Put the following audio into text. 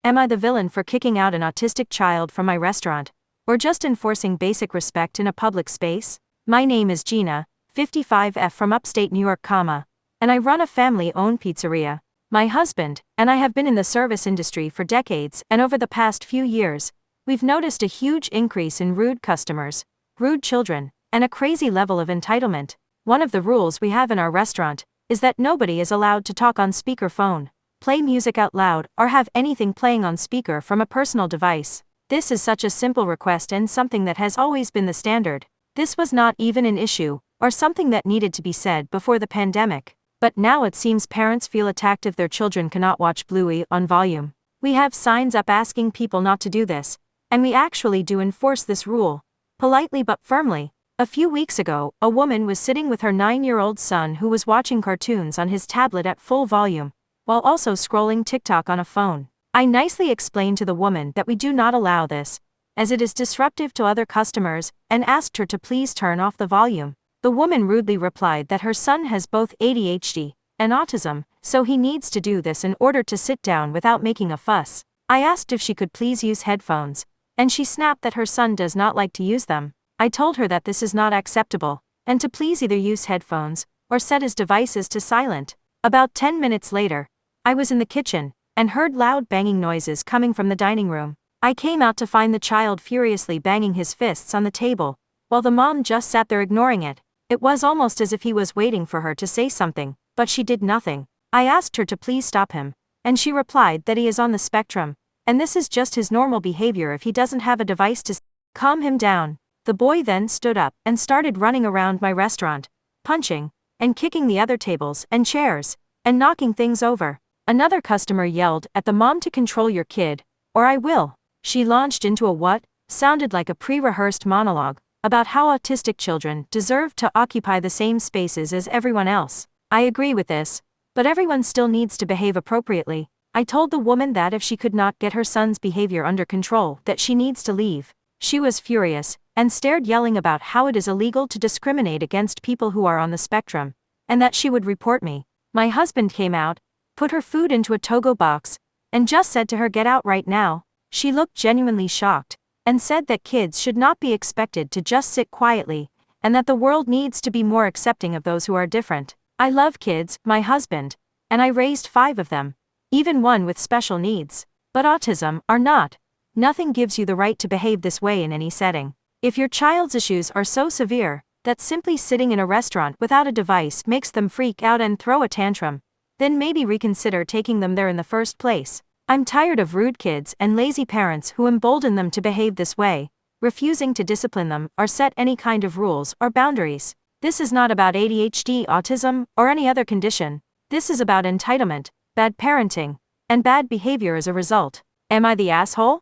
Am I the villain for kicking out an autistic child from my restaurant? Or just enforcing basic respect in a public space? My name is Gina, 55F from upstate New York, and I run a family-owned pizzeria. My husband and I have been in the service industry for decades, and over the past few years, we've noticed a huge increase in rude customers, rude children, and a crazy level of entitlement. One of the rules we have in our restaurant is that nobody is allowed to talk on speakerphone, play music out loud, or have anything playing on speaker from a personal device. This is such a simple request and something that has always been the standard. This was not even an issue, or something that needed to be said before the pandemic. But now it seems parents feel attacked if their children cannot watch Bluey on volume. We have signs up asking people not to do this, and we actually do enforce this rule, politely but firmly. A few weeks ago, a woman was sitting with her 9-year-old son who was watching cartoons on his tablet at full volume, while also scrolling TikTok on a phone. I nicely explained to the woman that we do not allow this, as it is disruptive to other customers, and asked her to please turn off the volume. The woman rudely replied that her son has both ADHD and autism, so he needs to do this in order to sit down without making a fuss. I asked if she could please use headphones, and she snapped that her son does not like to use them. I told her that this is not acceptable, and to please either use headphones or set his devices to silent. About 10 minutes later, I was in the kitchen and heard loud banging noises coming from the dining room. I came out to find the child furiously banging his fists on the table, while the mom just sat there ignoring it. It was almost as if he was waiting for her to say something, but she did nothing. I asked her to please stop him, and she replied that he is on the spectrum, and this is just his normal behavior if he doesn't have a device to calm him down. The boy then stood up and started running around my restaurant, punching and kicking the other tables and chairs, and knocking things over. Another customer yelled at the mom to control your kid, or I will. She launched into a what sounded like a pre-rehearsed monologue about how autistic children deserve to occupy the same spaces as everyone else. I agree with this, but everyone still needs to behave appropriately. I told the woman that if she could not get her son's behavior under control, that she needs to leave. She was furious and stared, yelling about how it is illegal to discriminate against people who are on the spectrum, and that she would report me. My husband came out, put her food into a Togo box, and just said to her, "Get out right now." She looked genuinely shocked, and said that kids should not be expected to just sit quietly, and that the world needs to be more accepting of those who are different. I love kids, my husband, and I raised 5 of them, even one with special needs. But autism or not, nothing gives you the right to behave this way in any setting. If your child's issues are so severe that simply sitting in a restaurant without a device makes them freak out and throw a tantrum, then maybe reconsider taking them there in the first place. I'm tired of rude kids and lazy parents who embolden them to behave this way, refusing to discipline them or set any kind of rules or boundaries. This is not about ADHD, autism, or any other condition. This is about entitlement, bad parenting, and bad behavior as a result. Am I the asshole?